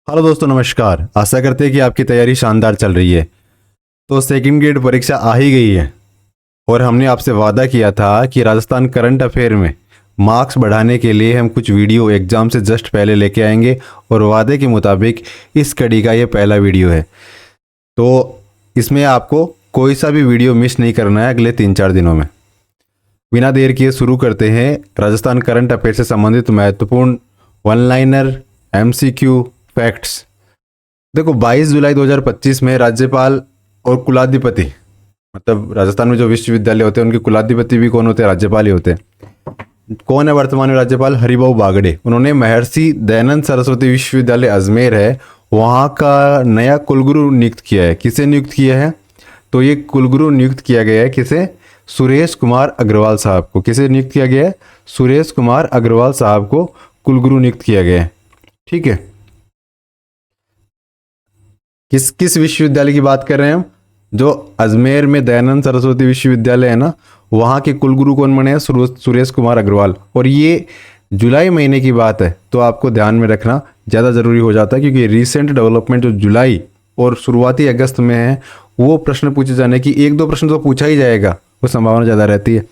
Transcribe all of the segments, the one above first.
Hello दोस्तों, नमस्कार। आशा करते हैं कि आपकी तैयारी शानदार चल रही है। तो सेकंड ग्रेड परीक्षा आ ही गई है और हमने आपसे वादा किया था कि राजस्थान करंट अफेयर में मार्क्स बढ़ाने के लिए हम कुछ वीडियो एग्ज़ाम से जस्ट पहले लेके आएंगे और वादे के मुताबिक इस कड़ी का ये पहला वीडियो है। तो इसमें आपको कोई सा भी वीडियो मिस नहीं करना है अगले 3-4 दिनों में। बिना देर किए शुरू करते हैं राजस्थान करंट अफेयर से संबंधित महत्वपूर्ण वन लाइनर एमसीक्यू फैक्ट्स। देखो, 22 जुलाई 2025 में राज्यपाल और कुलाधिपति, मतलब राजस्थान में जो विश्वविद्यालय होते हैं उनके कुलाधिपति भी कौन होते हैं? राज्यपाल ही होते हैं। कौन है वर्तमान में राज्यपाल? हरिभाऊ बागड़े। उन्होंने महर्षि दयानंद सरस्वती विश्वविद्यालय अजमेर है, वहाँ का नया कुलगुरु नियुक्त किया है। किसे नियुक्त किया है? तो ये कुलगुरु नियुक्त किया गया है किसे? सुरेश कुमार अग्रवाल साहब को। किसे नियुक्त किया गया है? सुरेश कुमार अग्रवाल साहब को कुलगुरु नियुक्त किया गया है। ठीक है। किस किस विश्वविद्यालय की बात कर रहे हैं हम? जो अजमेर में दयानंद सरस्वती विश्वविद्यालय है ना, वहाँ के कुलगुरु कौन बने हैं? सुरेश कुमार अग्रवाल। और ये जुलाई महीने की बात है, तो आपको ध्यान में रखना ज़्यादा ज़रूरी हो जाता है, क्योंकि रिसेंट डेवलपमेंट जो जुलाई और शुरुआती अगस्त में है, वो प्रश्न पूछे जाने की, 1-2 प्रश्न तो पूछा ही जाएगा, वो संभावना ज़्यादा रहती है।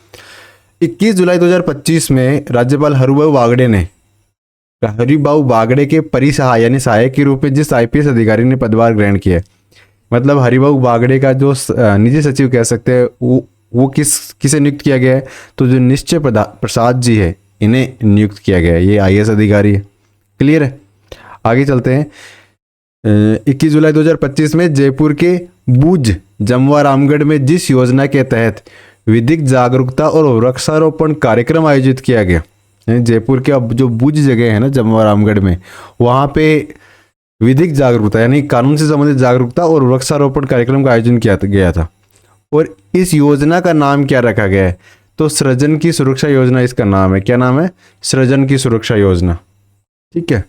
21 जुलाई 2025 में राज्यपाल हरिभाऊ बागड़े के परिसहाय यानी सहायक के रूप में जिस आईपीएस अधिकारी ने पदभार ग्रहण किया है, मतलब हरिभाऊ बागड़े का जो निजी सचिव कह सकते हैं, वो किसे नियुक्त किया गया है? तो जो निश्चय प्रसाद जी है, इन्हें नियुक्त किया गया है। ये आईएएस अधिकारी है। क्लियर है? आगे चलते हैं। 21 जुलाई 2025 में जयपुर के बुज जमवा रामगढ़ में जिस योजना के तहत विधिक जागरूकता और वृक्षारोपण कार्यक्रम आयोजित किया गया, जयपुर के अब जो बुज जगह है ना जमवा रामगढ़ में, वहाँ पे विधिक जागरूकता यानी कानून से संबंधित जागरूकता और वृक्षारोपण कार्यक्रम का आयोजन किया गया था। और इस योजना का नाम क्या रखा गया है? तो सृजन की सुरक्षा योजना इसका नाम है। क्या नाम है? सृजन की सुरक्षा योजना। ठीक है।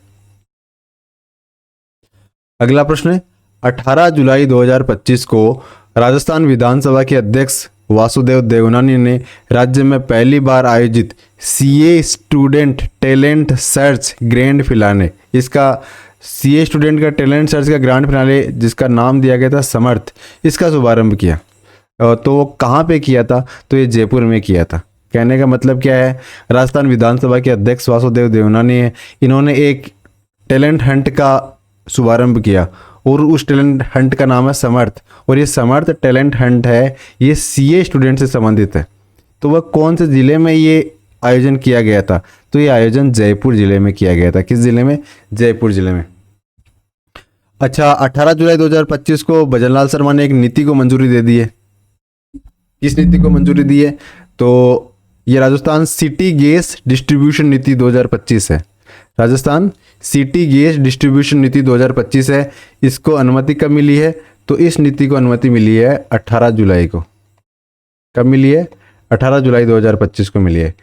अगला प्रश्न है, 18 जुलाई 2025 को राजस्थान विधानसभा के अध्यक्ष वासुदेव देवनानी ने राज्य में पहली बार आयोजित CA student talent search grand finale, इसका सीए स्टूडेंट का टैलेंट सर्च का ग्रैंड फिनाले जिसका नाम दिया गया था समर्थ, इसका शुभारंभ किया। तो वो कहाँ पे किया था? तो ये जयपुर में किया था। कहने का मतलब क्या है? राजस्थान विधानसभा के अध्यक्ष वासुदेव देवनानी है, इन्होंने एक टैलेंट हंट का शुभारंभ किया और उस टैलेंट हंट का नाम है समर्थ। और ये समर्थ टैलेंट हंट है, ये सीए स्टूडेंट से संबंधित है। तो वह कौन से ज़िले में ये आयोजन किया गया था? तो ये आयोजन जयपुर ज़िले में किया गया था। किस ज़िले में? जयपुर ज़िले में। अच्छा, 18 जुलाई 2025 को भजनलाल शर्मा ने एक नीति को मंजूरी दे दी है। किस नीति को मंजूरी दी है? तो ये राजस्थान सिटी गैस डिस्ट्रीब्यूशन नीति 2025 है। राजस्थान सिटी गैस डिस्ट्रीब्यूशन नीति 2025 है। इसको अनुमति कब मिली है? तो इस नीति को अनुमति मिली है 18 जुलाई को। कब मिली है? 18 जुलाई 2025 को मिली है।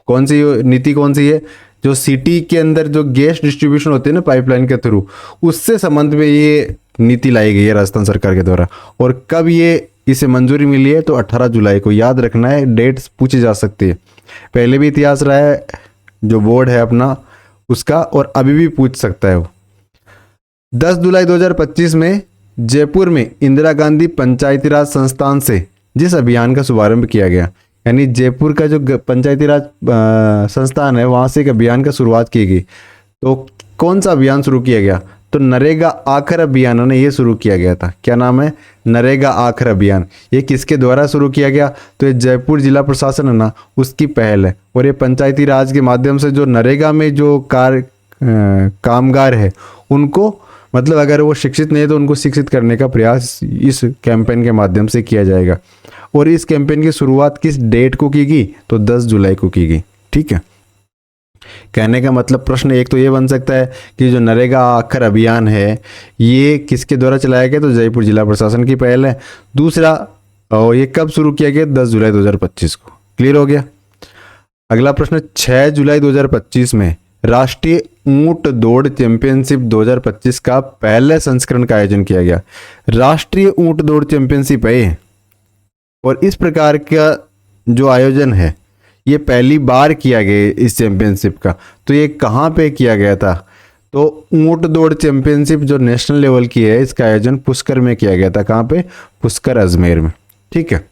कौन सी नीति कौन सी है? जो सिटी के अंदर जो गैस डिस्ट्रीब्यूशन होती है ना पाइपलाइन के थ्रू, उससे संबंध में ये नीति लाई गई है राजस्थान सरकार के द्वारा। और कब ये इसे मंजूरी मिली है? तो 18 जुलाई को। याद रखना है, डेट्स पूछी जा सकती है। पहले भी इतिहास रहा है जो बोर्ड है अपना उसका, और अभी भी पूछ सकता है वो। 10 जुलाई 2025 में जयपुर में इंदिरा गांधी पंचायती राज संस्थान से जिस अभियान का शुभारंभ किया गया, यानी जयपुर का जो पंचायती राज संस्थान है, वहाँ से एक अभियान का शुरुआत की गई। तो कौन सा अभियान शुरू किया गया? तो नरेगा आखर अभियान ने ये शुरू किया गया था। क्या नाम है? नरेगा आखर अभियान। ये किसके द्वारा शुरू किया गया? तो ये जयपुर जिला प्रशासन है ना, उसकी पहल है। और ये पंचायती राज के माध्यम से जो नरेगा में जो कामगार है उनको, मतलब अगर वो शिक्षित नहीं है तो उनको शिक्षित करने का प्रयास इस कैंपेन के माध्यम से किया जाएगा। और इस कैंपेन की शुरुआत किस डेट को की गई? तो 10 जुलाई को की गई। ठीक है। कहने का मतलब प्रश्न एक तो ये बन सकता है कि जो नरेगा आखर अभियान है ये किसके द्वारा चलाया गया? तो जयपुर जिला प्रशासन की पहल है। दूसरा, ये कब शुरू किया गया? 10 जुलाई 2025 को। क्लियर हो गया? अगला प्रश्न, 6 जुलाई 2025 में राष्ट्रीय ऊंट दौड़ चैंपियनशिप 2025 का पहले संस्करण का आयोजन किया गया। राष्ट्रीय ऊंट दौड़ चैंपियनशिप है, और इस प्रकार का जो आयोजन है ये पहली बार किया गया इस चैंपियनशिप का। तो ये कहाँ पे किया गया था? तो ऊंट दौड़ चैंपियनशिप जो नेशनल लेवल की है, इसका आयोजन पुष्कर में किया गया था। कहाँ पे? पुष्कर, अजमेर में। ठीक है।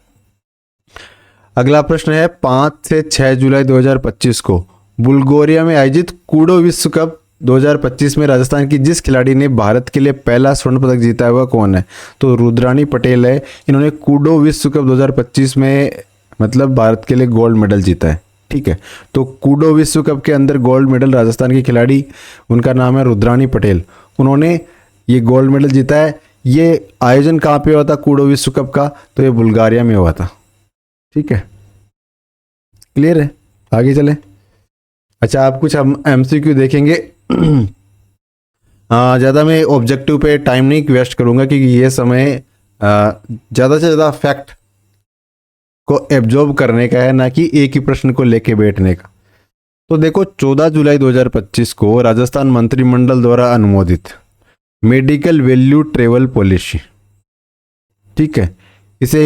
अगला प्रश्न है 5 से 6 जुलाई 2025 को बुल्गारिया में आयोजित कूडो विश्व कप 2025 में राजस्थान की जिस खिलाड़ी ने भारत के लिए पहला स्वर्ण पदक जीता है वह कौन है? तो रुद्रानी पटेल है। इन्होंने कूडो विश्व कप 2025 में मतलब भारत के लिए गोल्ड मेडल जीता है। ठीक है। तो कूडो विश्व कप के अंदर गोल्ड मेडल राजस्थान की खिलाड़ी, उनका नाम है रुद्रानी पटेल। उन्होंने ये गोल्ड मेडल जीता है। ये आयोजन कहाँ पे हुआ था कूडो विश्व कप का? तो ये बुल्गारिया में हुआ था। ठीक है, क्लियर है? आगे चलें। अच्छा, आप कुछ हम एमसीक्यू देखेंगे। ज़्यादा मैं ऑब्जेक्टिव पे टाइम नहीं वेस्ट करूँगा क्योंकि ये समय ज़्यादा से ज़्यादा फैक्ट को एब्जॉर्ब करने का है, ना कि एक ही प्रश्न को लेके बैठने का। तो देखो, 14 जुलाई 2025 को राजस्थान मंत्रिमंडल द्वारा अनुमोदित मेडिकल वैल्यू ट्रेवल पॉलिसी, ठीक है, इसे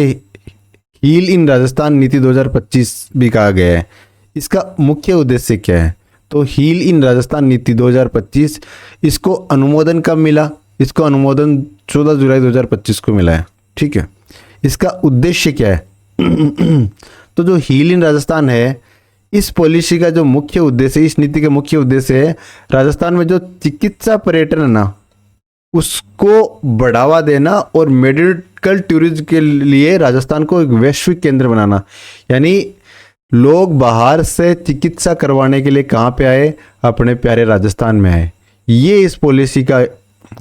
हील इन राजस्थान नीति 2025 भी कहा गया है। इसका मुख्य उद्देश्य क्या है? तो हील इन राजस्थान नीति 2025, इसको अनुमोदन कब मिला? इसको अनुमोदन 14 जुलाई 2025 को मिला है। ठीक है। इसका उद्देश्य क्या है? तो जो हील इन राजस्थान है, इस पॉलिसी का जो मुख्य उद्देश्य, इस नीति का मुख्य उद्देश्य है राजस्थान में जो चिकित्सा पर्यटन है ना, उसको बढ़ावा देना और मेडिकल टूरिज्म के लिए राजस्थान को एक वैश्विक केंद्र बनाना। यानी लोग बाहर से चिकित्सा करवाने के लिए कहाँ पे आए? अपने प्यारे राजस्थान में आए। ये इस पॉलिसी का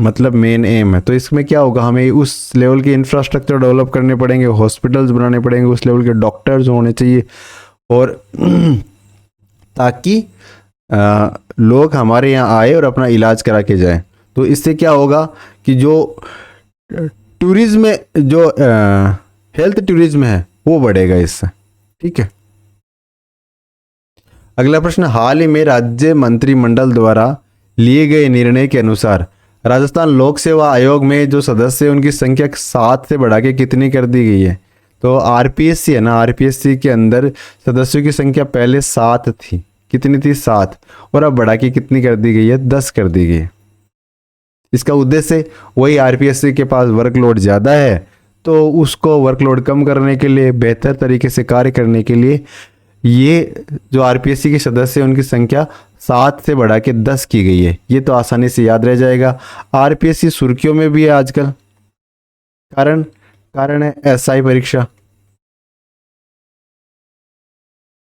मतलब मेन एम है। तो इसमें क्या होगा? हमें उस लेवल के इंफ्रास्ट्रक्चर डेवलप करने पड़ेंगे, हॉस्पिटल्स बनाने पड़ेंगे, उस लेवल के डॉक्टर्स होने चाहिए, और ताकि लोग हमारे यहाँ आए और अपना इलाज करा के जाए। तो इससे क्या होगा कि जो टूरिज्म, जो हेल्थ टूरिज्म है वो बढ़ेगा इससे। ठीक है। अगला प्रश्न, हाल ही में राज्य मंत्रिमंडल द्वारा लिए गए निर्णय के अनुसार राजस्थान लोक सेवा आयोग में जो सदस्य हैं उनकी संख्या 7 से बढ़ा के कितनी कर दी गई है? तो आरपीएससी है ना, आरपीएससी के अंदर सदस्यों की संख्या पहले 7 थी। कितनी थी? 7। और अब बढ़ा के कितनी कर दी गई है? 10 कर दी गई है। इसका उद्देश्य वही, आरपीएससी के पास वर्कलोड ज़्यादा है तो उसको वर्कलोड कम करने के लिए, बेहतर तरीके से कार्य करने के लिए ये जो आरपीएससी के सदस्य हैं उनकी संख्या 7 से बढ़ा के 10 की गई है। ये तो आसानी से याद रह जाएगा। आरपीएससी सुर्खियों में भी है आजकल। कारण है एसआई परीक्षा।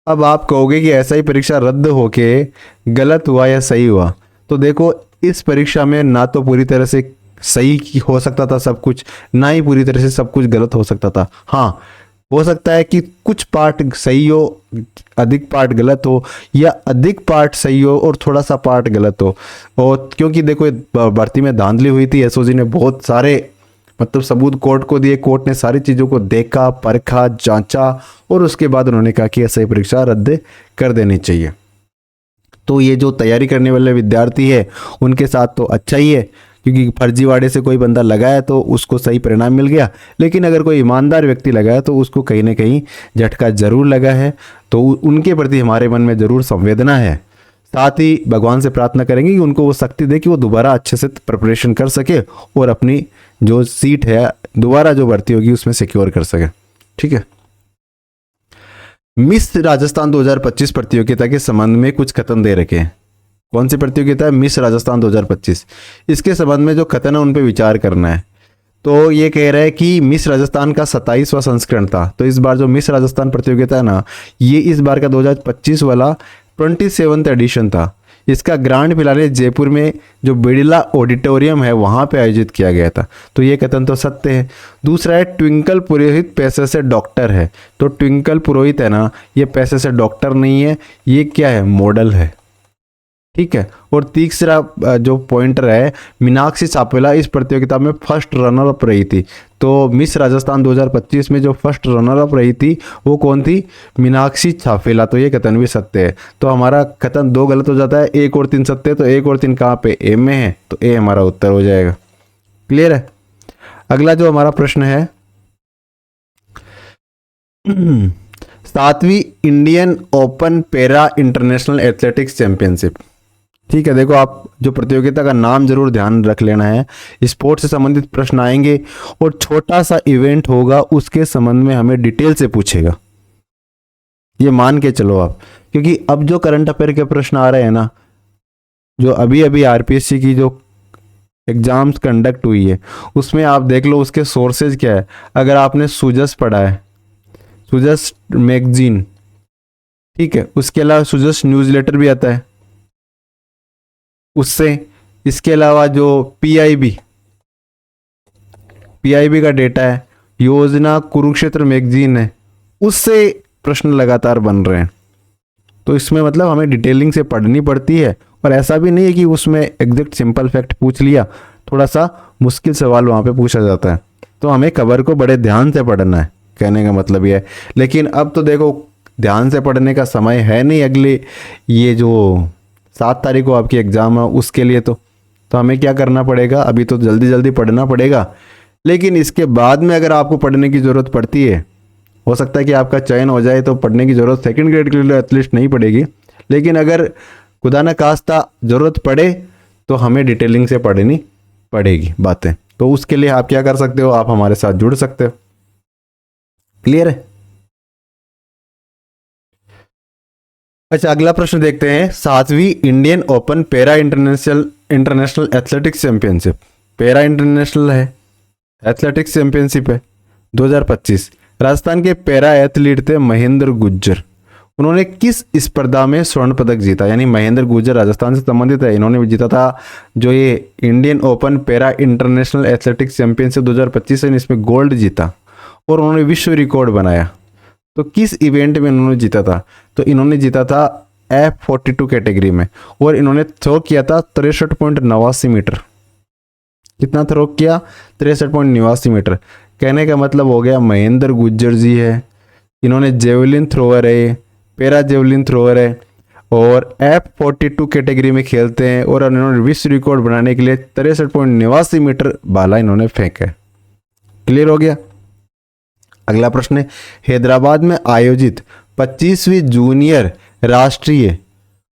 अब आप कहोगे कि एसआई परीक्षा रद्द होके गलत हुआ या सही हुआ? तो देखो, इस परीक्षा में ना तो पूरी तरह से सही हो सकता था सब कुछ, ना ही पूरी तरह से सब कुछ गलत हो सकता था। हाँ, हो सकता है कि कुछ पार्ट सही हो, अधिक पार्ट गलत हो, या अधिक पार्ट सही हो और थोड़ा सा पार्ट गलत हो। और क्योंकि देखो, भर्ती में धांधली हुई थी, एसओजी ने बहुत सारे मतलब सबूत कोर्ट को दिए, कोर्ट ने सारी चीज़ों को देखा, परखा, जांचा और उसके बाद उन्होंने कहा कि एसआई परीक्षा रद्द कर देनी चाहिए। तो ये जो तैयारी करने वाले विद्यार्थी है उनके साथ तो अच्छा ही है, क्योंकि फर्जीवाड़े से कोई बंदा लगा है तो उसको सही परिणाम मिल गया। लेकिन अगर कोई ईमानदार व्यक्ति लगा है तो उसको कहीं ना कहीं झटका जरूर लगा है। तो उनके प्रति हमारे मन में ज़रूर संवेदना है। साथ ही भगवान से प्रार्थना करेंगे कि उनको वो शक्ति दे कि वो दोबारा अच्छे से प्रिपरेशन कर सके और अपनी जो सीट है दोबारा जो भर्ती होगी उसमें सिक्योर कर सके। ठीक है। मिस राजस्थान 2025 प्रतियोगिता के संबंध में कुछ कथन दे रखे हैं। कौन सी प्रतियोगिता है? मिस राजस्थान 2025। इसके संबंध में जो कथन है उन पे विचार करना है। तो ये कह रहा है कि मिस राजस्थान का 27वां संस्करण था। तो इस बार जो मिस राजस्थान प्रतियोगिता है ना, ये इस बार का 2025 वाला 27th एडिशन था। इसका ग्रांड फिनाले जयपुर में जो बिड़ला ऑडिटोरियम है वहाँ पे आयोजित किया गया था। तो ये कथन तो सत्य है। दूसरा है, ट्विंकल पुरोहित पैसे से डॉक्टर है। तो ट्विंकल पुरोहित है ना, ये पैसे से डॉक्टर नहीं है, ये क्या है? मॉडल है। ठीक है। और तीसरा जो पॉइंटर है, मीनाक्षी छापेला इस प्रतियोगिता में फर्स्ट रनर अप रही थी। तो मिस राजस्थान 2025 में जो फर्स्ट रनर अप रही थी वो कौन थी? मीनाक्षी छापेला। तो ये कथन भी सत्य है। तो हमारा कथन 2 गलत हो जाता है, 1 और 3 सत्य है। तो 1 और 3 कहाँ पे? ए में है, तो ए हमारा उत्तर हो जाएगा। क्लियर है? अगला जो हमारा प्रश्न है, 7वीं Indian open para international athletics championship ठीक है, देखो आप जो प्रतियोगिता का नाम जरूर ध्यान रख लेना है। स्पोर्ट्स से संबंधित प्रश्न आएंगे और छोटा सा इवेंट होगा, उसके संबंध में हमें डिटेल से पूछेगा, ये मान के चलो आप। क्योंकि अब जो करंट अफेयर के प्रश्न आ रहे हैं ना, जो अभी अभी आरपीएससी की जो एग्जाम्स कंडक्ट हुई है, उसमें आप देख लो उसके सोर्सेज क्या है। अगर आपने सुजस पढ़ा है, सुजस मैगजीन, ठीक है, उसके अलावा सुजस न्यूज़लेटर भी आता है उससे, इसके अलावा जो पीआईबी का डेटा है, योजना कुरुक्षेत्र मैगजीन है, उससे प्रश्न लगातार बन रहे हैं। तो इसमें मतलब हमें डिटेलिंग से पढ़नी पड़ती है, और ऐसा भी नहीं है कि उसमें एग्जैक्ट सिंपल फैक्ट पूछ लिया, थोड़ा सा मुश्किल सवाल वहाँ पे पूछा जाता है। तो हमें खबर को बड़े ध्यान से पढ़ना है, कहने का मतलब ये है। लेकिन अब तो देखो ध्यान से पढ़ने का समय है नहीं, अगले ये जो 7 तारीख को आपकी एग्ज़ाम है उसके लिए तो हमें क्या करना पड़ेगा, अभी तो जल्दी जल्दी पढ़ना पड़ेगा। लेकिन इसके बाद में अगर आपको पढ़ने की ज़रूरत पड़ती है, हो सकता है कि आपका चयन हो जाए, तो पढ़ने की ज़रूरत सेकंड ग्रेड के लिए एटलीस्ट नहीं पड़ेगी। लेकिन अगर खुदा न खास्ता ज़रूरत पड़े तो हमें डिटेलिंग से पढ़नी पड़ेगी बातें। तो उसके लिए आप क्या कर सकते हो, आप हमारे साथ जुड़ सकते हो। क्लियर है? अच्छा, अगला प्रश्न देखते हैं। 7वीं Indian open para international athletics championship, para international है, एथलेटिक्स चैंपियनशिप है 2025। राजस्थान के पैरा एथलीट थे महेंद्र गुज्जर। उन्होंने किस स्पर्धा में स्वर्ण पदक जीता? यानी महेंद्र गुज्जर राजस्थान से संबंधित है, इन्होंने जीता था जो ये Indian open para international athletics championship 2025 है, इसमें गोल्ड जीता और उन्होंने विश्व रिकॉर्ड बनाया। तो किस इवेंट में इन्होंने जीता था? तो इन्होंने जीता था F42 कैटेगरी में, और इन्होंने थ्रो किया था 63.89 मीटर। कितना थ्रो किया? 63.89 मीटर। कहने का मतलब हो गया महेंद्र गुज्जर जी है, इन्होंने जेवलिन थ्रोअर है, पैरा जेवलिन थ्रोअर है, और F42 कैटेगरी में खेलते हैं, और इन्होंने विश्व रिकॉर्ड बनाने के लिए 63.89 मीटर भाला इन्होंने फेंका है। क्लियर हो गया? अगला प्रश्न है, हैदराबाद में आयोजित 25वीं जूनियर राष्ट्रीय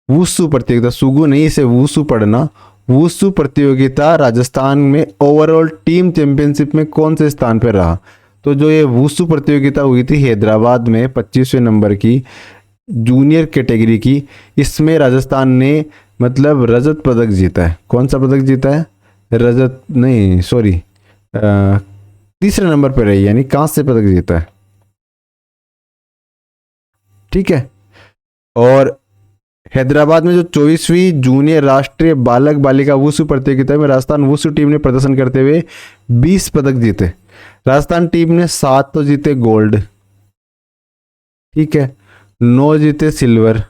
वुसु प्रतियोगिता, सुगु नहीं इसे वुसु पढ़ना, वुसु प्रतियोगिता राजस्थान में ओवरऑल टीम चैंपियनशिप में कौन से स्थान पर रहा? तो जो ये वुसु प्रतियोगिता हुई थी हैदराबाद में 25वें नंबर की जूनियर कैटेगरी की, इसमें राजस्थान ने मतलब रजत पदक जीता है। कौन सा पदक जीता है? रजत नहीं, सॉरी, तीसरे नंबर पर रही, यानी कांस्य पदक जीता है। ठीक है। और हैदराबाद में जो 24वीं जूनियर राष्ट्रीय बालक बालिका वुसु प्रतियोगिता में राजस्थान वुसु टीम ने प्रदर्शन करते हुए 20 पदक जीते। राजस्थान टीम ने 7 तो जीते गोल्ड, ठीक है, 9 जीते सिल्वर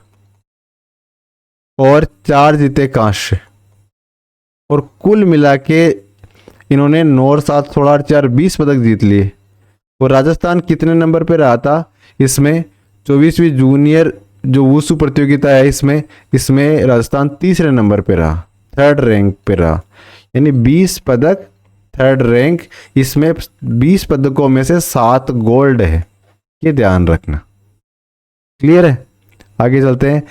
और 4 जीते कांस्य, और कुल मिला के इन्होंने 9 और 7 16 और 4 20 पदक जीत लिए। और राजस्थान कितने नंबर पे रहा था इसमें? 24वीं जूनियर जो वुसु प्रतियोगिता है इसमें राजस्थान तीसरे नंबर पे रहा, थर्ड रैंक पे रहा, यानी 20 पदक, थर्ड रैंक। इसमें 20 पदकों में से 7 गोल्ड है, ये ध्यान रखना। क्लियर है? आगे चलते हैं।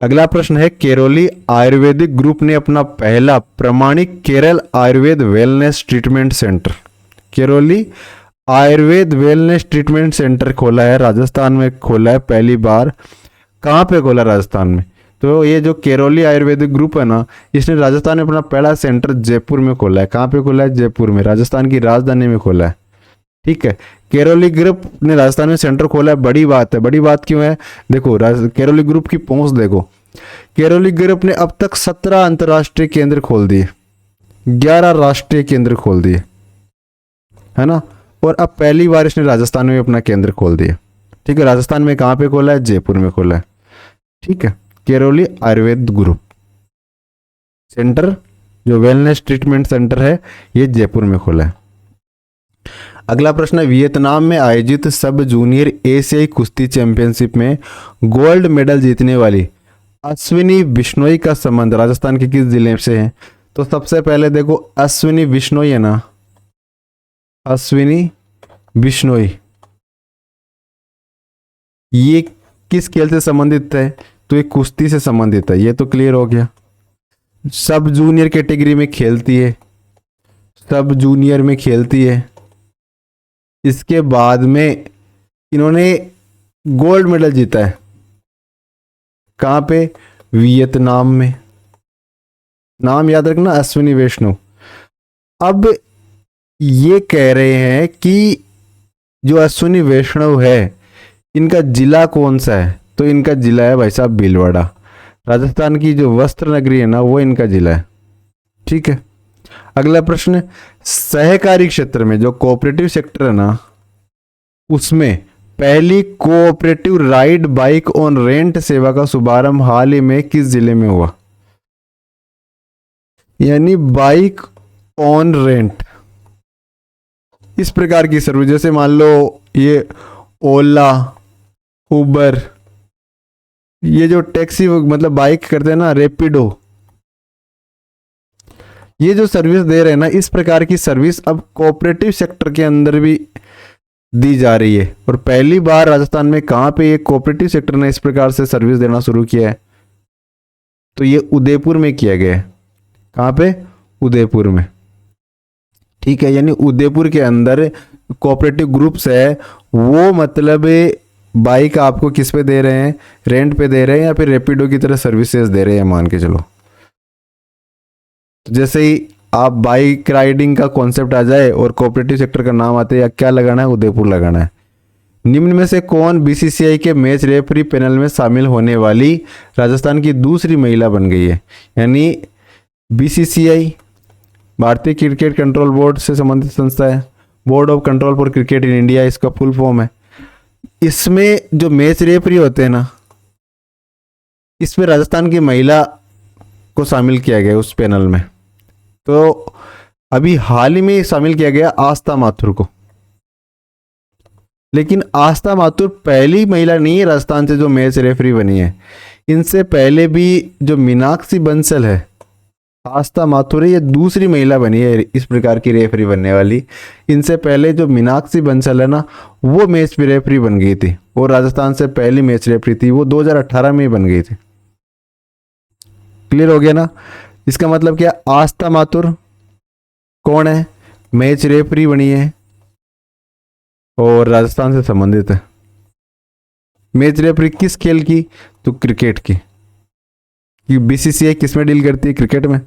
अगला प्रश्न है, केरोली आयुर्वेदिक ग्रुप ने अपना पहला प्रमाणिक Kerala Ayurveda wellness treatment centre, Karauli Ayurveda wellness treatment centre खोला है, राजस्थान में खोला है पहली बार। कहाँ पे खोला? राजस्थान में। तो ये जो केरोली आयुर्वेदिक ग्रुप है ना, इसने राजस्थान में अपना पहला सेंटर जयपुर में खोला है। कहाँ पे खोला है? जयपुर में, राजस्थान की राजधानी में खोला है। ठीक है, केरोली ग्रुप ने राजस्थान में सेंटर खोला है, बड़ी बात है। बड़ी बात क्यों है? देखो केरोली ग्रुप की पहुंच देखो, केरोली ग्रुप ने अब तक 17 अंतर्राष्ट्रीय केंद्र खोल दिए, 11 राष्ट्रीय केंद्र खोल दिए, है ना, और अब पहली बार इसने राजस्थान में अपना केंद्र खोल दिया। ठीक है, राजस्थान में कहाँ पे खोला है? जयपुर में खोला है। ठीक है, केरोली आयुर्वेद ग्रुप सेंटर जो वेलनेस ट्रीटमेंट सेंटर है, ये जयपुर में खोला है। अगला प्रश्न है, वियतनाम में आयोजित सब जूनियर एशियाई कुश्ती चैंपियनशिप में गोल्ड मेडल जीतने वाली अश्विनी बिश्नोई का संबंध राजस्थान के किस जिले से है? तो सबसे पहले देखो, अश्विनी बिश्नोई है ना, अश्विनी बिश्नोई, ये किस खेल से संबंधित है? तो ये कुश्ती से संबंधित है, ये तो क्लियर हो गया। सब जूनियर कैटेगरी में खेलती है, सब जूनियर में खेलती है। इसके बाद में इन्होंने गोल्ड मेडल जीता है। कहाँ पे? वियतनाम में। नाम याद रखना, अश्विनी वैष्णव। अब ये कह रहे हैं कि जो अश्विनी वैष्णव है, इनका जिला कौन सा है? तो इनका जिला है भाई साहब भीलवाड़ा। राजस्थान की जो वस्त्र नगरी है ना, वो इनका जिला है। ठीक है। अगला प्रश्न, सहकारी क्षेत्र में जो कोऑपरेटिव सेक्टर है ना, उसमें पहली cooperative ride bike on rent सेवा का शुभारंभ हाल ही में किस जिले में हुआ? यानी बाइक ऑन रेंट, इस प्रकार की सर्विस, जैसे मान लो ये ओला, उबर, ये जो टैक्सी मतलब बाइक करते हैं ना, रैपिडो, ये जो सर्विस दे रहे हैं ना, इस प्रकार की सर्विस अब कोऑपरेटिव सेक्टर के अंदर भी दी जा रही है। और पहली बार राजस्थान में कहाँ पे ये कोऑपरेटिव सेक्टर ने इस प्रकार से सर्विस देना शुरू किया है? तो ये उदयपुर में किया गया है। कहाँ पे? उदयपुर में। ठीक है। यानी उदयपुर के अंदर कोऑपरेटिव ग्रुप्स है, वो मतलब बाइक आपको किस पे दे रहे हैं? रेंट पे दे रहे हैं, या फिर रैपिडो की तरह सर्विसेज दे रहे हैं, मान के चलो। तो जैसे ही आप बाइक राइडिंग का कॉन्सेप्ट आ जाए और कोऑपरेटिव सेक्टर का नाम आते हैं, क्या लगाना है? उदयपुर लगाना है। निम्न में से कौन बीसीसीआई के मैच रेफरी पैनल में शामिल होने वाली राजस्थान की दूसरी महिला बन गई है? यानी बीसीसीआई भारतीय क्रिकेट कंट्रोल बोर्ड से संबंधित संस्था है, board of control for cricket in India इसका फुल फॉर्म है। इसमें जो मैच रेफरी होते हैं ना, इसमें राजस्थान की महिला को शामिल किया गया उस पैनल में। तो अभी हाल ही में शामिल किया गया आस्था माथुर को। लेकिन आस्था माथुर पहली महिला नहीं है राजस्थान से जो मैच रेफरी बनी है। इनसे पहले भी जो मीनाक्षी बंसल है, आस्था माथुर है, ये दूसरी महिला बनी है इस प्रकार की रेफरी बनने वाली। इनसे पहले जो मीनाक्षी बंसल है ना, वो मैच रेफरी बन गई थी, और राजस्थान से पहली मैच रेफरी थी, वो 2018 में ही बन गई थी। क्लियर हो गया ना? इसका मतलब क्या? आस्था माथुर कौन है? मैच रेफरी बनी है और राजस्थान से संबंधित है। मैच रेफरी किस खेल की? तो क्रिकेट की। कि बीसीसीआई किस में डील करती है? क्रिकेट में।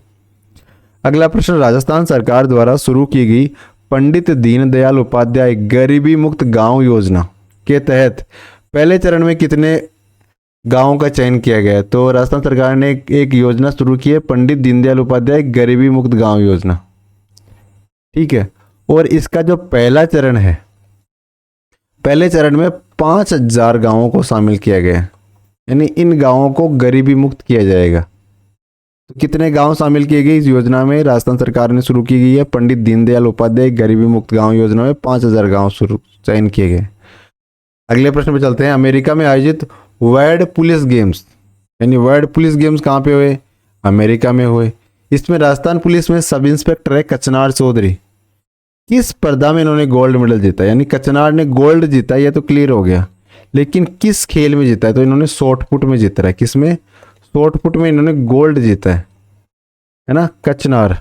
अगला प्रश्न, राजस्थान सरकार द्वारा शुरू की गई पंडित दीनदयाल उपाध्याय गरीबी मुक्त गांव योजना के तहत पहले चरण में कितने गांवों का चयन किया गया? तो राजस्थान सरकार ने एक योजना शुरू की है, पंडित दीनदयाल उपाध्याय गरीबी मुक्त गांव योजना। ठीक है। और इसका जो पहला चरण है, पहले चरण में 5000 गांवों को शामिल किया गया है। यानी इन गांवों को गरीबी मुक्त किया जाएगा। तो कितने गांव शामिल किए गए इस योजना में? राजस्थान सरकार ने शुरू की गई है पंडित दीनदयाल उपाध्याय गरीबी मुक्त गांव योजना में 5000 गांव चयन किए गए। अगले प्रश्न पे चलते हैं। अमेरिका में आयोजित वर्ल्ड पुलिस गेम्स, यानी वर्ल्ड पुलिस गेम्स कहाँ पे हुए? अमेरिका में हुए। इसमें राजस्थान पुलिस में सब इंस्पेक्टर है कचनार चौधरी। किस स्पर्धा में इन्होंने गोल्ड मेडल जीता? यानी कचनार ने गोल्ड जीता, यह तो क्लियर हो गया, लेकिन किस खेल में जीता है? तो इन्होंने शॉर्ट पुट में जीता है। किस में? शॉर्ट पुट में इन्होंने गोल्ड जीता है ना। कचनार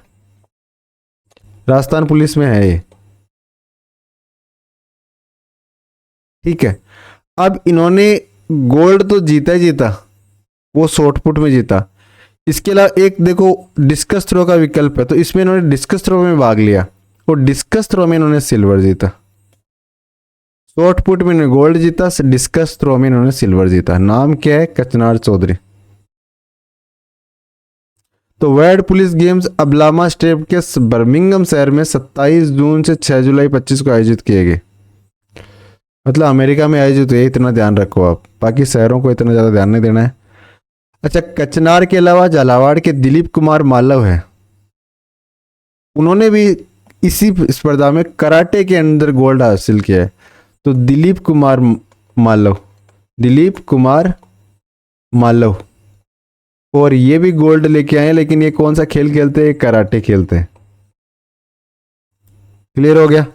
राजस्थान पुलिस में है ये। ठीक है। अब इन्होंने गोल्ड तो जीता ही जीता, वो शॉर्ट पुट में जीता। इसके अलावा एक देखो डिस्कस थ्रो का विकल्प है, तो इसमें इन्होंने डिस्कस थ्रो में भाग लिया और डिस्कस थ्रो में इन्होंने सिल्वर जीता। शॉर्ट पुट में इन्होंने गोल्ड जीता, डिस्कस थ्रो में इन्होंने सिल्वर जीता। नाम क्या है? कचनार चौधरी। तो वर्ल्ड पुलिस गेम्स अबलामा स्टेट के बर्मिंघम शहर में 27 जून से 6 जुलाई 25 को आयोजित किए गए। मतलब अमेरिका में आयोजित हुए, इतना ध्यान रखो आप, बाकी शहरों को इतना ज़्यादा ध्यान नहीं देना है। अच्छा, कचनार के अलावा झालावाड़ के दिलीप कुमार मालव है, उन्होंने भी इसी स्पर्धा में कराटे के अंदर गोल्ड हासिल किया है। तो दिलीप कुमार मालव, दिलीप कुमार मालव, और ये भी गोल्ड लेके आए हैं, लेकिन ये कौन सा खेल खेलते हैं? कराटे खेलते हैं। क्लियर हो गया?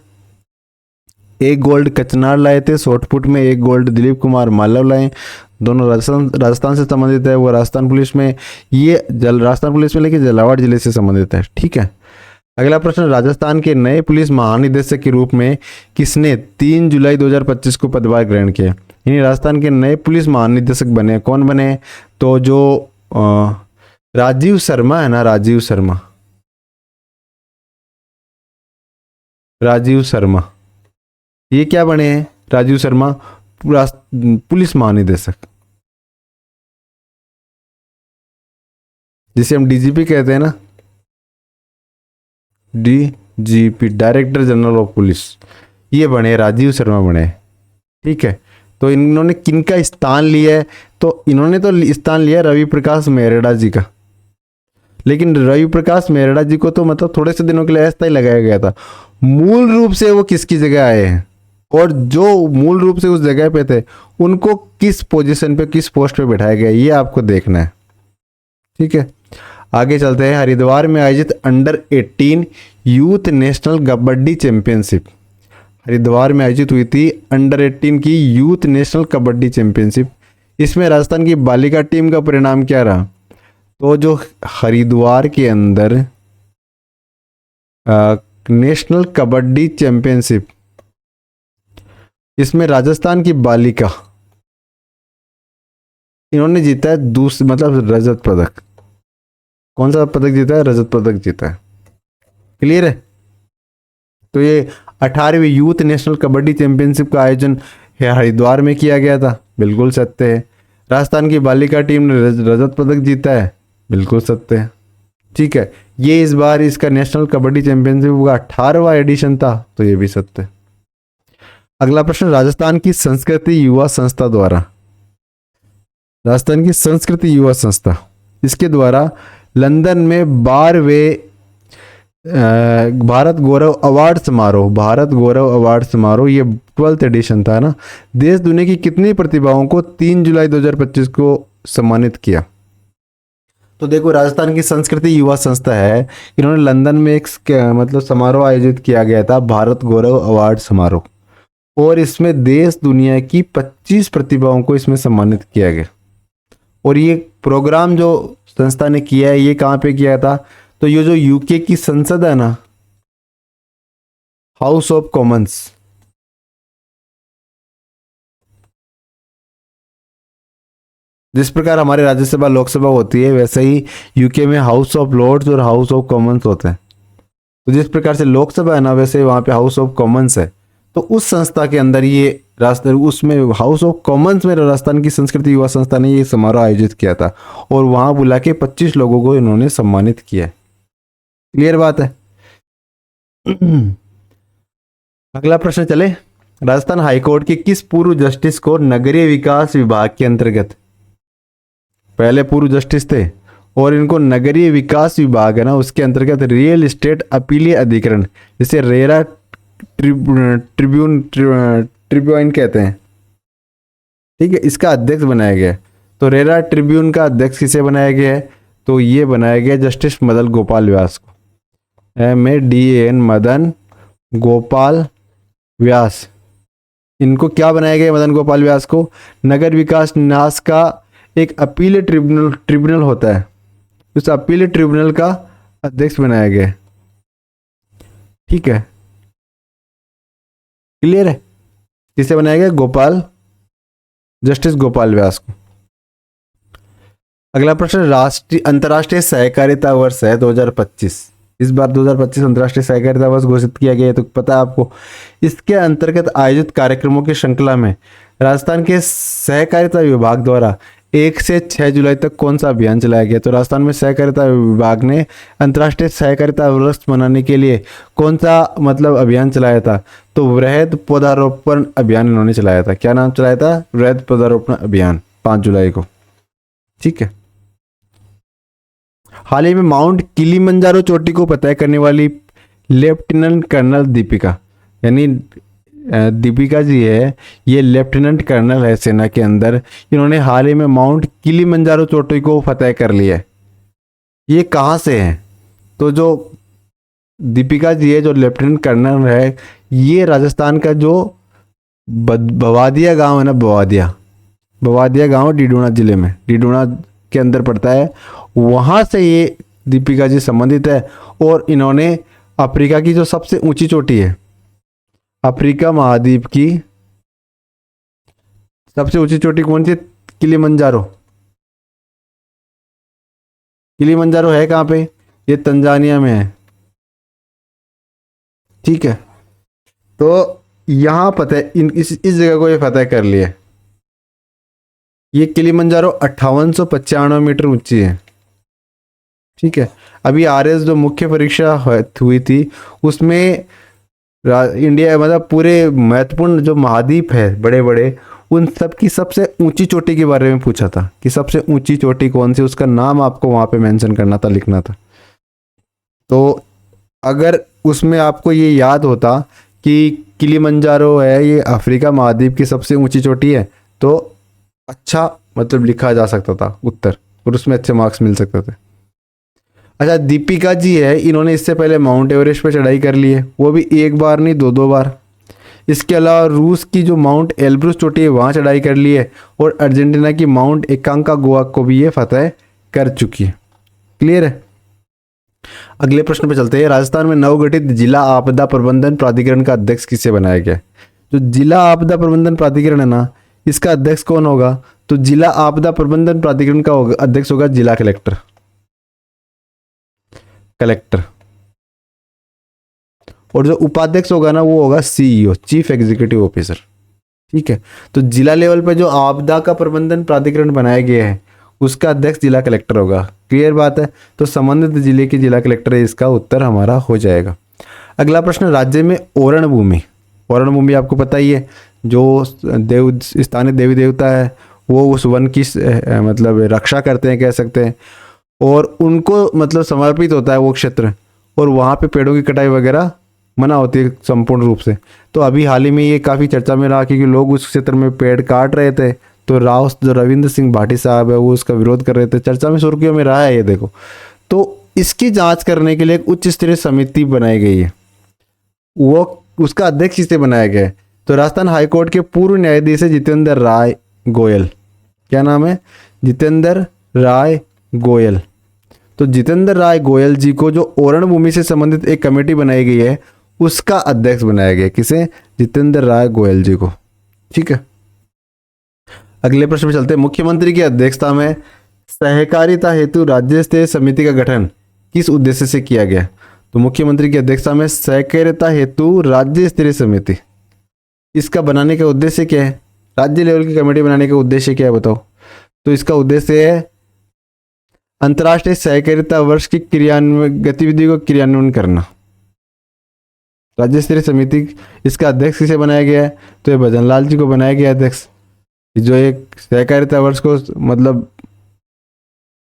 एक गोल्ड कचनार लाए थे शॉर्ट पुट में, एक गोल्ड दिलीप कुमार मालव लाए, दोनों राजस्थान से संबंधित है। वो राजस्थान पुलिस में, ये राजस्थान पुलिस में लेकिन झालावाड़ जिले से संबंधित है। ठीक है। अगला प्रश्न, राजस्थान के नए पुलिस महानिदेशक के रूप में किसने 3 जुलाई 2025 को पदभार ग्रहण किया? यानी राजस्थान के नए पुलिस महानिदेशक बने, कौन बने? तो जो राजीव शर्मा है ना, राजीव शर्मा, राजीव शर्मा, ये क्या बने हैं? राजीव शर्मा पुलिस महानिदेशक, जिसे हम डीजीपी कहते हैं ना, DGP, director general of police, ये बने, राजीव शर्मा बने। ठीक है। तो इन्होंने किनका स्थान लिया है? तो इन्होंने तो स्थान लिया रवि प्रकाश मेहरड़ा जी का, लेकिन रवि प्रकाश मेहरड़ा जी को तो मतलब थोड़े से दिनों के लिए अस्थायी लगाया गया था। मूल रूप से वो किसकी जगह आए हैं, और जो मूल रूप से उस जगह पे थे उनको किस पोजीशन पे, किस पोस्ट पे बैठाया गया, ये आपको देखना है। ठीक है। आगे चलते हैं। हरिद्वार में आयोजित under 18 youth national kabaddi championship, Haridwar में आयोजित हुई थी अंडर 18 की यूथ नेशनल कबड्डी चैंपियनशिप। इसमें राजस्थान की बालिका टीम का परिणाम क्या रहा? तो जो हरिद्वार के अंदर नेशनल कबड्डी चैंपियनशिप, इसमें राजस्थान की बालिका, इन्होंने जीता है मतलब रजत पदक। कौन सा पदक जीता है? रजत पदक जीता है। क्लियर है? तो ये 18वीं यूथ नेशनल कबड्डी चैंपियनशिप का आयोजन हरिद्वार में किया गया था, बिल्कुल सत्य है। राजस्थान की बालिका टीम ने रजत पदक जीता है, बिल्कुल सत्य है। ठीक है। ये इस बार इसका नेशनल कबड्डी चैंपियनशिप का 18वां एडिशन था, तो ये भी सत्य है। अगला प्रश्न, राजस्थान की संस्कृति युवा संस्था द्वारा, राजस्थान की संस्कृति युवा संस्था, इसके द्वारा लंदन में 12वें भारत गौरव अवार्ड समारोह, भारत गौरव अवार्ड समारोह, ये 12th एडिशन था ना, देश दुनिया की कितनी प्रतिभाओं को 3 जुलाई 2025 को सम्मानित किया? तो देखो, राजस्थान की संस्कृति युवा संस्था है, इन्होंने लंदन में एक मतलब समारोह आयोजित किया गया था, भारत गौरव अवार्ड समारोह, और इसमें देश दुनिया की 25 प्रतिभाओं को इसमें सम्मानित किया गया। और ये प्रोग्राम जो संस्था ने किया है, ये कहाँ पे किया था? तो ये जो यूके की संसद है ना, हाउस ऑफ कॉमन्स, जिस प्रकार हमारे राज्यसभा लोकसभा होती है, वैसे ही यूके में हाउस ऑफ लॉर्ड्स और हाउस ऑफ कॉमन्स होते हैं। तो जिस प्रकार से लोकसभा है ना, वैसे वहाँ पे हाउस ऑफ कॉमन्स है। तो उस संस्था के अंदर ये राजस्थान, उसमें हाउस ऑफ कॉमन्स में राजस्थान की संस्कृति युवा संस्था ने ये समारोह आयोजित किया था, और वहाँ बुला के 25 लोगों को इन्होंने सम्मानित किया है। क्लियर बात है? अगला प्रश्न चले। राजस्थान हाईकोर्ट के किस पूर्व जस्टिस को नगरीय विकास विभाग के अंतर्गत, पहले पूर्व जस्टिस थे और इनको नगरीय विकास विभाग है ना, उसके अंतर्गत रियल एस्टेट अपीलीय अधिकरण, जिसे रेरा ट्रिब्यून कहते हैं, ठीक है, इसका अध्यक्ष बनाया गया। तो रेरा ट्रिब्यून का अध्यक्ष किसे बनाया गया है? तो ये बनाया गया जस्टिस मदन गोपाल व्यास को, MADAN, मदन गोपाल व्यास। इनको क्या बनाया गया? मदन गोपाल व्यास को नगर विकास न्यास का एक अपील ट्रिब्यूनल होता है, उस अपील ट्रिब्यूनल का अध्यक्ष बनाया गया। ठीक है, क्लियर है? किसे बनाया गया? जस्टिस गोपाल व्यास को। अगला प्रश्न, अंतर्राष्ट्रीय सहकारिता वर्ष है 2025। इस बार 2025 अंतर्राष्ट्रीय सहकारिता वर्ष घोषित किया गया है, तो पता है आपको। इसके अंतर्गत आयोजित कार्यक्रमों की श्रृंखला में राजस्थान के सहकारिता विभाग द्वारा 1 से 6 जुलाई तक कौन सा अभियान चलाया गया? तो राजस्थान में सहकारिता विभाग ने अंतर्राष्ट्रीय सहकारिता वर्ष मनाने के लिए कौन सा मतलब अभियान चलाया था? तो वृहद पौधारोपण अभियान इन्होंने चलाया था। क्या नाम चलाया था? वृहद पौधारोपण अभियान, 5 जुलाई को। ठीक है। हाल ही में माउंट किलिमंजारो चोटी को फतह करने वाली लेफ्टिनेंट कर्नल दीपिका, यानी दीपिका जी है, ये लेफ्टिनेंट कर्नल है सेना के अंदर, इन्होंने हाल ही में माउंट किलिमंजारो चोटी को फतह कर लिया है। ये कहाँ से है? तो जो दीपिका जी है, जो लेफ्टिनेंट कर्नल है, ये राजस्थान का जो बवादिया गांव है ना, बवादिया, बवादिया गांव डीडूणा जिले में, डीडूणा के अंदर पड़ता है, वहाँ से ये दीपिका जी संबंधित है। और इन्होंने अफ्रीका की जो सबसे ऊंची चोटी है, अफ्रीका महाद्वीप की सबसे ऊंची चोटी कौन सी? किलिमंजारो। किलिमंजारो है कहाँ पे? ये तंजानिया में है। ठीक है, तो यहाँ फतेह इस जगह को ये फतेह कर लिया। ये किलिमंजारो 5895 मीटर ऊंची है। ठीक है, अभी आरएस जो मुख्य परीक्षा हुई थी उसमें इंडिया मतलब पूरे महत्वपूर्ण जो महाद्वीप है बड़े बड़े, उन सब की सबसे ऊंची चोटी के बारे में पूछा था कि सबसे ऊंची चोटी कौन सी, उसका नाम आपको वहाँ पे मेंशन करना था, लिखना था। तो अगर उसमें आपको ये याद होता कि किलिमंजारो है ये अफ्रीका महाद्वीप की सबसे ऊंची चोटी है, तो अच्छा मतलब लिखा जा सकता था उत्तर, और उसमें अच्छे मार्क्स मिल सकते थे। अच्छा, दीपिका जी है, इन्होंने इससे पहले माउंट एवरेस्ट पर चढ़ाई कर ली है, वो भी एक बार नहीं दो बार। इसके अलावा रूस की जो माउंट एल्ब्रुस चोटी है वहाँ चढ़ाई कर ली है, और अर्जेंटीना की माउंट एकांकागुआ को भी ये फतेह कर चुकी है। क्लियर है? अगले प्रश्न पे चलते हैं। राजस्थान में नवगठित जिला आपदा प्रबंधन प्राधिकरण का अध्यक्ष किसे बनाया गया? जो जिला आपदा प्रबंधन प्राधिकरण है ना, इसका अध्यक्ष कौन होगा? तो जिला आपदा प्रबंधन प्राधिकरण का अध्यक्ष होगा जिला कलेक्टर। और जो उपाध्यक्ष होगा ना वो होगा सीईओ, चीफ एग्जीक्यूटिव ऑफिसर। ठीक है, तो जिला लेवल पे जो आपदा का प्रबंधन प्राधिकरण बनाया गया है उसका अध्यक्ष जिला कलेक्टर होगा। क्लियर बात है? तो संबंधित जिले के जिला कलेक्टर है, इसका उत्तर हमारा हो जाएगा। अगला प्रश्न, राज्य में ओरण भूमि, ओरण भूमि आपको पता ही है, जो स्थानीय देवी देवता है वो उस वन की मतलब रक्षा करते हैं कह सकते हैं, और उनको मतलब समर्पित होता है वो क्षेत्र, और वहाँ पे पेड़ों की कटाई वगैरह मना होती है संपूर्ण रूप से। तो अभी हाल ही में ये काफ़ी चर्चा में रहा क्योंकि लोग उस क्षेत्र में पेड़ काट रहे थे, तो राव जो रविंद्र सिंह भाटी साहब है वो उसका विरोध कर रहे थे, चर्चा में सुर्खियों में रहा है ये। देखो, तो इसकी जांच करने के लिए एक उच्च स्तरीय समिति बनाई गई है, वो उसका अध्यक्ष इसे बनाया गया है। तो राजस्थान हाईकोर्ट के पूर्व न्यायाधीश है जितेंद्र राय गोयल। क्या नाम है? जितेंद्र राय गोयल। तो जितेंद्र राय गोयल जी को जो ओरण भूमि से संबंधित एक कमेटी बनाई गई है उसका अध्यक्ष बनाया गया। किसे? जितेंद्र राय गोयल जी को। ठीक है, अगले प्रश्न पे चलते हैं। मुख्यमंत्री की अध्यक्षता में सहकारिता हेतु राज्य स्तरीय समिति का गठन किस उद्देश्य से किया गया? तो मुख्यमंत्री की अध्यक्षता में सहकारिता हेतु राज्य स्तरीय समिति, इसका बनाने का उद्देश्य क्या है? राज्य लेवल की कमेटी बनाने का उद्देश्य क्या है बताओ? तो इसका उद्देश्य है अंतर्राष्ट्रीय सहकारिता वर्ष की गतिविधि को क्रियान्वयन करना। राज्य स्तरीय समिति, इसका अध्यक्ष किसे बनाया गया है? तो ये भजन लाल जी को बनाया गया अध्यक्ष। जो एक सहकारिता वर्ष को मतलब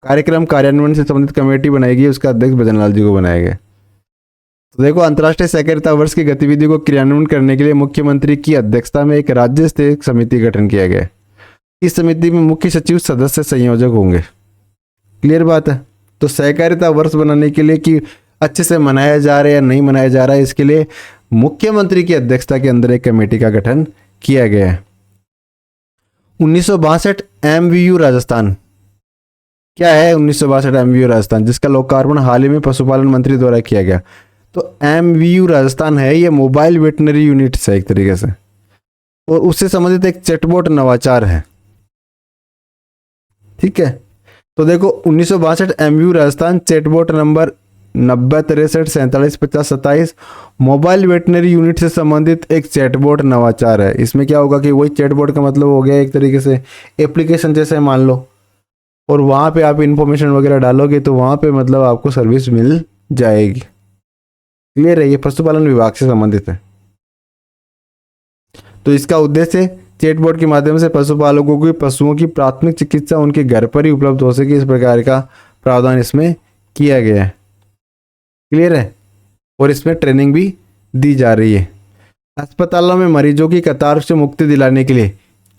कार्यक्रम कार्यान्वयन से संबंधित कमेटी बनाई गई, उसका अध्यक्ष भजन लाल जी को बनाया गया। तो देखो, अंतर्राष्ट्रीय सहकारिता वर्ष की गतिविधि को क्रियान्वयन करने के लिए मुख्यमंत्री की अध्यक्षता में एक राज्य स्तरीय समिति गठन किया गया। इस समिति में मुख्य सचिव सदस्य संयोजक होंगे। क्लियर बात है? तो सहकारिता वर्ष बनाने के लिए कि अच्छे से मनाया जा रहा है या नहीं मनाया जा रहा है, इसके लिए मुख्यमंत्री की अध्यक्षता के अंदर एक कमेटी का गठन किया गया है। 1962 एमवीयू राजस्थान क्या है? 1962 एमवीयू राजस्थान, जिसका लोकार्पण हाल ही में पशुपालन मंत्री द्वारा किया गया। तो एमवीयू राजस्थान है ये मोबाइल वेटनरी यूनिट है एक तरीके से, और उससे संबंधित एक चैटबॉट नवाचार है। ठीक है, तो देखो 1962 MVU Rajasthan chatbot number 9063475027 mobile veterinary unit से संबंधित एक चैटबॉट नवाचार है। इसमें क्या होगा कि वही चैटबॉट का मतलब हो गया एक तरीके से एप्लीकेशन जैसे मान लो, और वहाँ पे आप इंफॉर्मेशन वगैरह डालोगे तो वहाँ पे मतलब आपको सर्विस मिल जाएगी। क्लियर है? ये पशुपालन विभाग से संबंधित है। तो इसका उद्देश्य चैटबॉट के माध्यम से पशुपालकों की पशुओं की प्राथमिक चिकित्सा उनके घर पर ही उपलब्ध हो सके, इस प्रकार का प्रावधान इसमें किया गया है। क्लियर है? और इसमें ट्रेनिंग भी दी जा रही है। अस्पतालों में मरीजों की कतार से मुक्ति दिलाने के लिए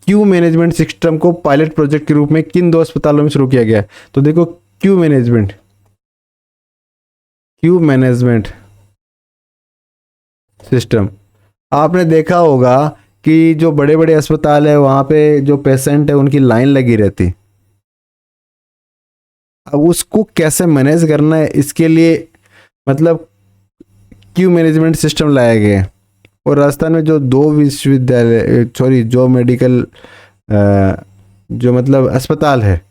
क्यू मैनेजमेंट सिस्टम को पायलट प्रोजेक्ट के रूप में किन 2 अस्पतालों में शुरू किया गया है? तो देखो, क्यू मैनेजमेंट सिस्टम आपने देखा होगा कि जो बड़े बड़े अस्पताल है वहाँ पे जो पेशेंट है उनकी लाइन लगी रहती। अब उसको कैसे मैनेज करना है, इसके लिए मतलब क्यू मैनेजमेंट सिस्टम लाया गया है। और राजस्थान में जो 2 विश्वविद्यालय जो मेडिकल जो मतलब अस्पताल है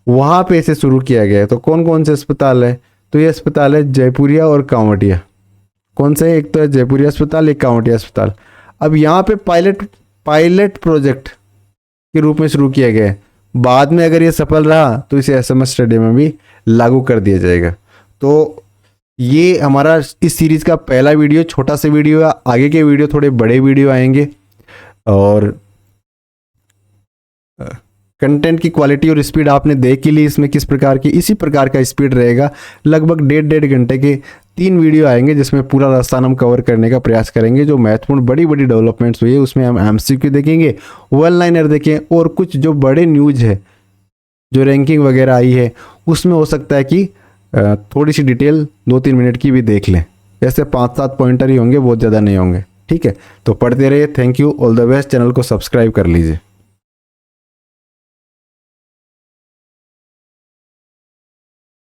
वहाँ पे इसे शुरू किया गया है। तो कौन कौन से अस्पताल है? तो ये अस्पताल है जयपुरिया और कांवटिया। कौन से? एक तो है जयपुरिया अस्पताल, एक कांवटिया अस्पताल। अब यहाँ पे पायलट प्रोजेक्ट के रूप में शुरू किया गया है। बाद में अगर ये सफल रहा तो इसे एसएमएस स्टेडियम में भी लागू कर दिया जाएगा। तो ये हमारा इस सीरीज का पहला वीडियो, छोटा सा वीडियो है। आगे के वीडियो थोड़े बड़े वीडियो आएंगे और कंटेंट की क्वालिटी और स्पीड आपने देख ही ली इसमें किस प्रकार की, इसी प्रकार का स्पीड रहेगा। लगभग 1.5 घंटे के 3 वीडियो आएंगे जिसमें पूरा राजस्थान हम कवर करने का प्रयास करेंगे। जो महत्वपूर्ण बड़ी बड़ी डेवलपमेंट्स हुई है उसमें हम एमसीक्यू देखेंगे, वन लाइनर देखें, और कुछ जो बड़े न्यूज है, जो रैंकिंग वगैरह आई है उसमें हो सकता है कि थोड़ी सी डिटेल 2-3 मिनट की भी देख लें। ऐसे 5-7 पॉइंटर ही होंगे, बहुत ज़्यादा नहीं होंगे। ठीक है, तो पढ़ते रहिए। Thank you, all the best. Channel को सब्सक्राइब कर लीजिए।